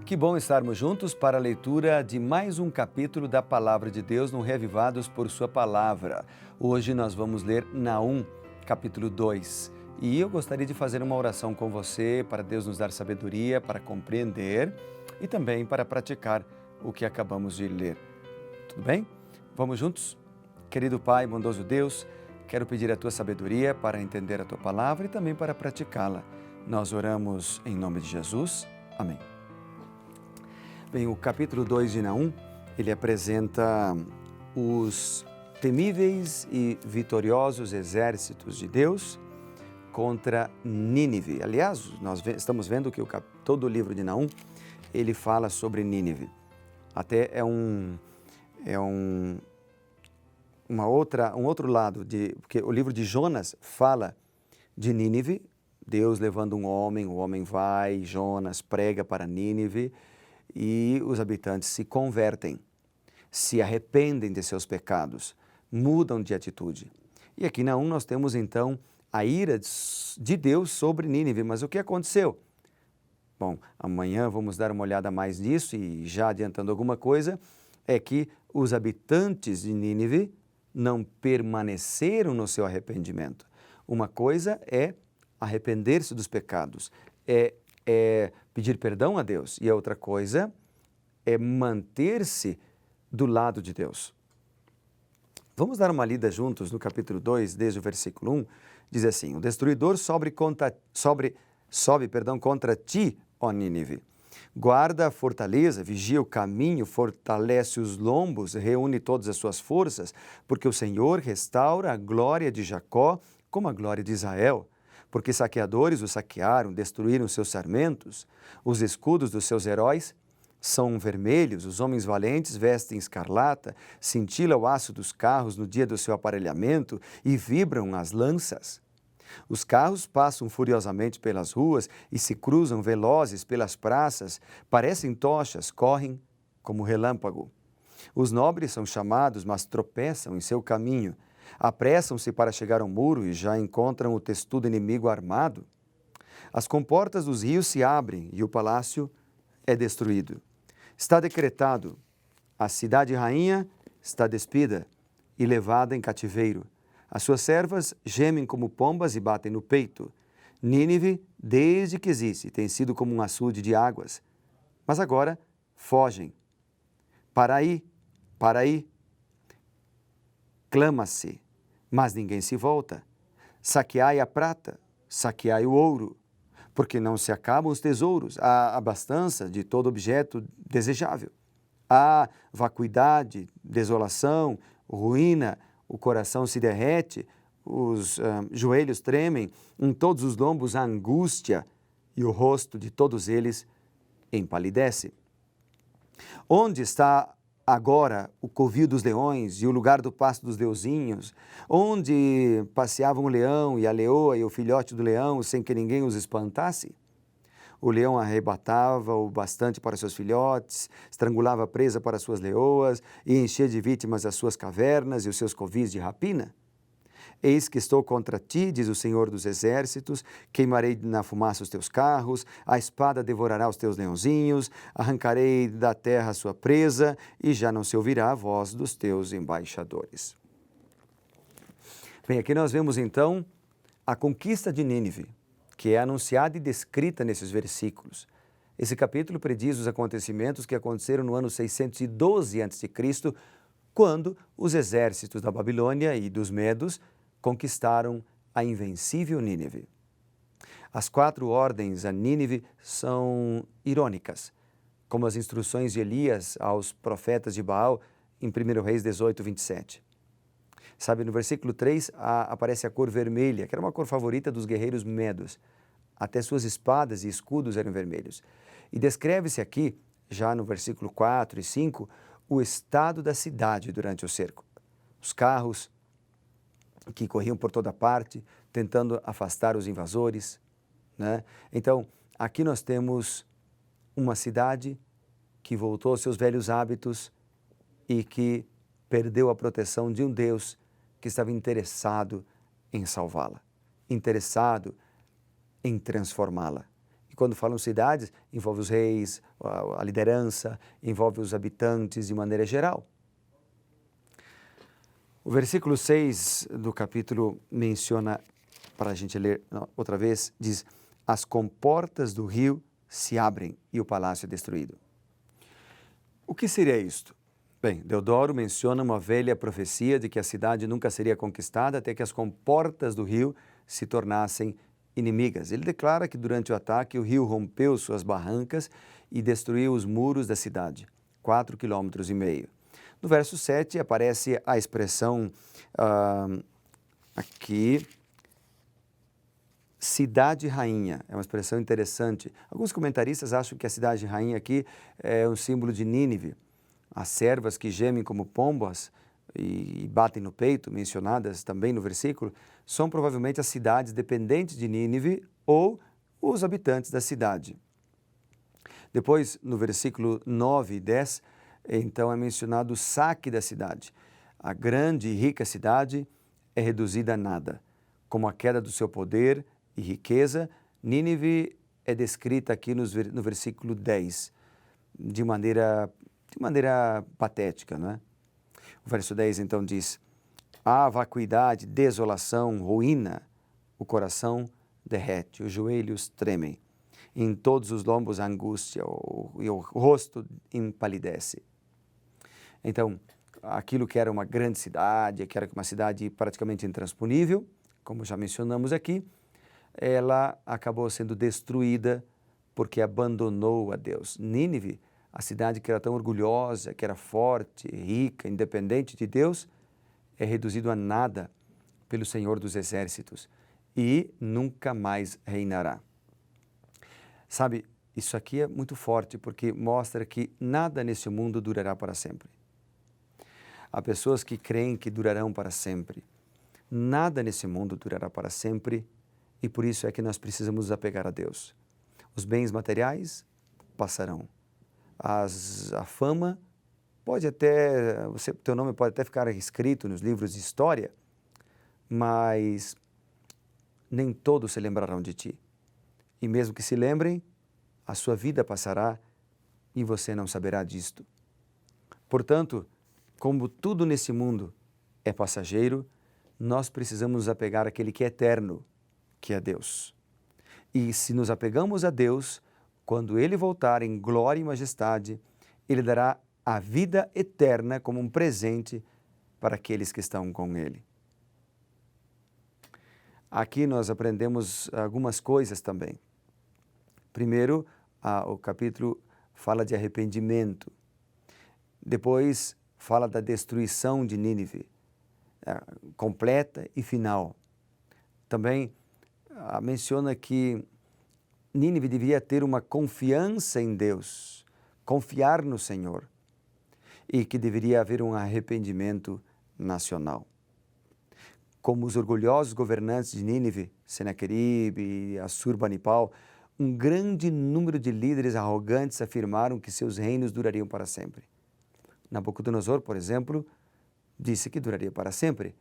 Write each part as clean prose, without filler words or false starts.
Que bom estarmos juntos para a leitura de mais um capítulo da Palavra de Deus no Reavivados por Sua Palavra. Hoje nós vamos ler Naum, capítulo 2. E eu gostaria de fazer uma oração com você para Deus nos dar sabedoria para compreender e também para praticar o que acabamos de ler. Tudo bem? Vamos juntos? Querido Pai, bondoso Deus, quero pedir a Tua sabedoria para entender a Tua Palavra e também para praticá-la. Nós oramos em nome de Jesus. Amém. Bem, o capítulo 2 de Naum, ele apresenta os temíveis e vitoriosos exércitos de Deus contra Nínive. Aliás, nós estamos vendo que todo o livro de Naum, ele fala sobre Nínive. Até um outro lado, porque o livro de Jonas fala de Nínive, Deus levando um homem, o homem vai, Jonas prega para Nínive, e os habitantes se convertem, se arrependem de seus pecados, mudam de atitude. E aqui na 1 nós temos então a ira de Deus sobre Nínive. Mas o que aconteceu? Bom, amanhã vamos dar uma olhada mais nisso e já adiantando alguma coisa, é que os habitantes de Nínive não permaneceram no seu arrependimento. Uma coisa é arrepender-se dos pecados, é pedir perdão a Deus, e a outra coisa é manter-se do lado de Deus. Vamos dar uma lida juntos no capítulo 2, desde o versículo 1, diz assim: o destruidor sobe contra ti, ó Nínive. Guarda a fortaleza, vigia o caminho, fortalece os lombos, reúne todas as suas forças, porque o Senhor restaura a glória de Jacó como a glória de Israel. Porque saqueadores o saquearam, destruíram seus sarmentos. Os escudos dos seus heróis são vermelhos, os homens valentes vestem escarlata, cintila o aço dos carros no dia do seu aparelhamento e vibram as lanças. Os carros passam furiosamente pelas ruas e se cruzam velozes pelas praças, parecem tochas, correm como relâmpago. Os nobres são chamados, mas tropeçam em seu caminho. Apressam-se para chegar ao muro e já encontram o testudo inimigo armado. As comportas dos rios se abrem e o palácio é destruído. Está decretado, a cidade rainha está despida e levada em cativeiro. As suas servas gemem como pombas e batem no peito. Nínive, desde que existe, tem sido como um açude de águas. Mas agora fogem. Para aí. Clama-se, mas ninguém se volta. Saqueai a prata, saqueai o ouro, porque não se acabam os tesouros, há abastança de todo objeto desejável. Há vacuidade, desolação, ruína, o coração se derrete, os joelhos tremem, em todos os lombos há angústia e o rosto de todos eles empalidece. Onde está agora o covil dos leões e o lugar do pasto dos leozinhos, onde passeavam o leão e a leoa e o filhote do leão sem que ninguém os espantasse? O leão arrebatava o bastante para seus filhotes, estrangulava a presa para suas leoas e enchia de vítimas as suas cavernas e os seus covis de rapina. Eis que estou contra ti, diz o Senhor dos Exércitos, queimarei na fumaça os teus carros, a espada devorará os teus leãozinhos, arrancarei da terra a sua presa, e já não se ouvirá a voz dos teus embaixadores. Bem, aqui nós vemos então a conquista de Nínive, que é anunciada e descrita nesses versículos. Esse capítulo prediz os acontecimentos que aconteceram no ano 612 a.C., quando os exércitos da Babilônia e dos Medos conquistaram a invencível Nínive. As 4 ordens a Nínive são irônicas, como as instruções de Elias aos profetas de Baal em 1 Reis 18, 27. Sabe, no versículo 3 aparece a cor vermelha, que era uma cor favorita dos guerreiros medos. Até suas espadas e escudos eram vermelhos. E descreve-se aqui, já no versículo 4 e 5, o estado da cidade durante o cerco. Os carros que corriam por toda parte, tentando afastar os invasores, né? Então, aqui nós temos uma cidade que voltou aos seus velhos hábitos e que perdeu a proteção de um Deus que estava interessado em salvá-la, interessado em transformá-la. E quando falam cidades, envolve os reis, a liderança, envolve os habitantes de maneira geral. O versículo 6 do capítulo menciona, para a gente ler outra vez, diz: as comportas do rio se abrem e o palácio é destruído. O que seria isto? Bem, Deodoro menciona uma velha profecia de que a cidade nunca seria conquistada até que as comportas do rio se tornassem inimigas. Ele declara que durante o ataque o rio rompeu suas barrancas e destruiu os muros da cidade, 4,5 km. No verso 7 aparece a expressão aqui, cidade rainha. É uma expressão interessante. Alguns comentaristas acham que a cidade rainha aqui é um símbolo de Nínive. As servas que gemem como pombas e batem no peito, mencionadas também no versículo, são provavelmente as cidades dependentes de Nínive ou os habitantes da cidade. Depois, no versículo 9 e 10, então é mencionado o saque da cidade. A grande e rica cidade é reduzida a nada. Como a queda do seu poder e riqueza, Nínive é descrita aqui no versículo 10, de maneira patética, não é? O verso 10 então diz: há vacuidade, desolação, ruína, o coração derrete, os joelhos tremem, em todos os lombos a angústia e o rosto empalidece. Então, aquilo que era uma grande cidade, que era uma cidade praticamente intransponível, como já mencionamos aqui, ela acabou sendo destruída porque abandonou a Deus. Nínive, a cidade que era tão orgulhosa, que era forte, rica, independente de Deus, é reduzido a nada pelo Senhor dos Exércitos e nunca mais reinará. Sabe, isso aqui é muito forte porque mostra que nada nesse mundo durará para sempre. Há pessoas que creem que durarão para sempre. Nada nesse mundo durará para sempre e por isso é que nós precisamos nos apegar a Deus. Os bens materiais passarão. A fama pode até, teu nome pode até ficar escrito nos livros de história, mas nem todos se lembrarão de ti. E mesmo que se lembrem, a sua vida passará e você não saberá disto. Portanto, como tudo nesse mundo é passageiro, nós precisamos nos apegar àquele que é eterno, que é Deus. E se nos apegamos a Deus, quando Ele voltar em glória e majestade, Ele dará a vida eterna como um presente para aqueles que estão com Ele. Aqui nós aprendemos algumas coisas também. Primeiro, o capítulo fala de arrependimento. Depois, fala da destruição de Nínive, completa e final. Também menciona que Nínive devia ter uma confiança em Deus, confiar no Senhor, e que deveria haver um arrependimento nacional. Como os orgulhosos governantes de Nínive, Senaqueribe e Assurbanipal, um grande número de líderes arrogantes afirmaram que seus reinos durariam para sempre. Nabucodonosor, por exemplo, disse que duraria para sempre.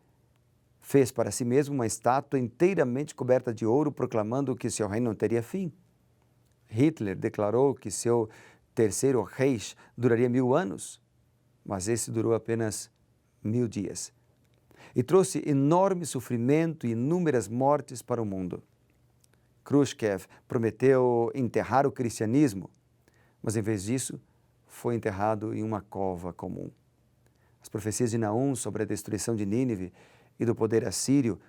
Fez para si mesmo uma estátua inteiramente coberta de ouro, proclamando que seu reino não teria fim. Hitler declarou que seu terceiro Reich duraria 1000 anos, mas esse durou apenas 1000 dias. E trouxe enorme sofrimento e inúmeras mortes para o mundo. Khrushchev prometeu enterrar o cristianismo, mas em vez disso, foi enterrado em uma cova comum. As profecias de Naum sobre a destruição de Nínive e do poder assírio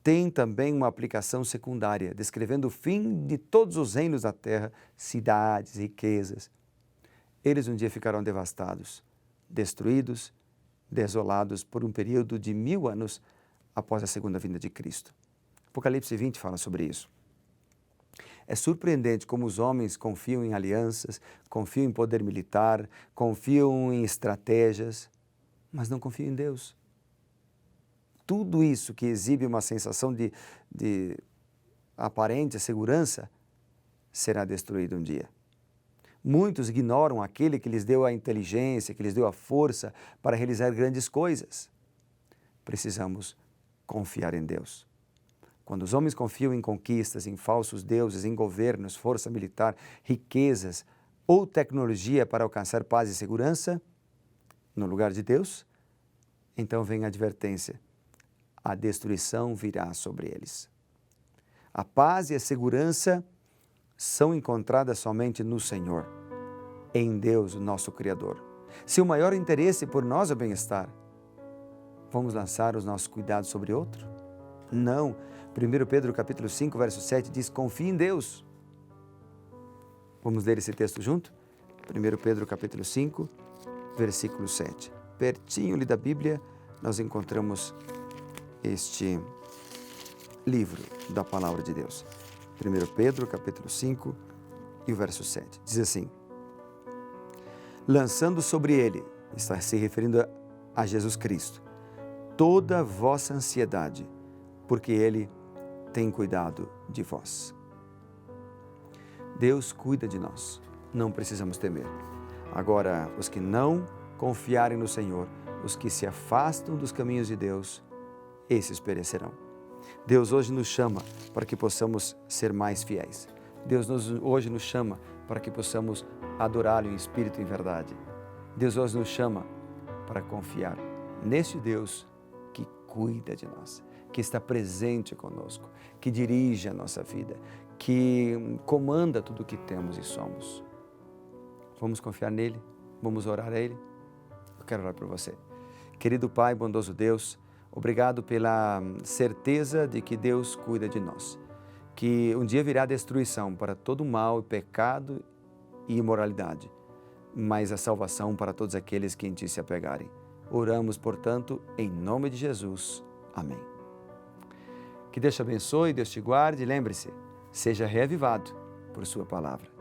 têm também uma aplicação secundária, descrevendo o fim de todos os reinos da terra, cidades, riquezas. Eles um dia ficarão devastados, destruídos, desolados por um período de 1000 anos após a segunda vinda de Cristo. Apocalipse 20 fala sobre isso. É surpreendente como os homens confiam em alianças, confiam em poder militar, confiam em estratégias, mas não confiam em Deus. Tudo isso que exibe uma sensação de aparente segurança será destruído um dia. Muitos ignoram aquele que lhes deu a inteligência, que lhes deu a força para realizar grandes coisas. Precisamos confiar em Deus. Quando os homens confiam em conquistas, em falsos deuses, em governos, força militar, riquezas ou tecnologia para alcançar paz e segurança, no lugar de Deus, então vem a advertência: a destruição virá sobre eles. A paz e a segurança são encontradas somente no Senhor, em Deus, o nosso Criador. Se o maior interesse por nós é o bem-estar, vamos lançar os nossos cuidados sobre outro? Não. 1 Pedro capítulo 5, verso 7 diz: confie em Deus. Vamos ler esse texto junto? 1 Pedro capítulo 5, versículo 7. Pertinho-lhe da Bíblia, nós encontramos este livro da Palavra de Deus. 1 Pedro capítulo 5 e o verso 7. Diz assim: lançando sobre ele, está se referindo a Jesus Cristo, toda a vossa ansiedade, porque ele tem cuidado de vós. Deus cuida de nós, não precisamos temer. Agora, os que não confiarem no Senhor, os que se afastam dos caminhos de Deus, esses perecerão. Deus hoje nos chama para que possamos ser mais fiéis. Deus hoje nos chama para que possamos adorá-lo em espírito e em verdade. Deus hoje nos chama para confiar neste Deus que cuida de nós, que está presente conosco, que dirige a nossa vida, que comanda tudo o que temos e somos. Vamos confiar nele? Vamos orar a ele? Eu quero orar por você. Querido Pai, bondoso Deus, obrigado pela certeza de que Deus cuida de nós, que um dia virá destruição para todo mal, pecado e imoralidade, mas a salvação para todos aqueles que em Ti se apegarem. Oramos, portanto, em nome de Jesus. Amém. Que Deus te abençoe, Deus te guarde e lembre-se, seja reavivado por Sua palavra.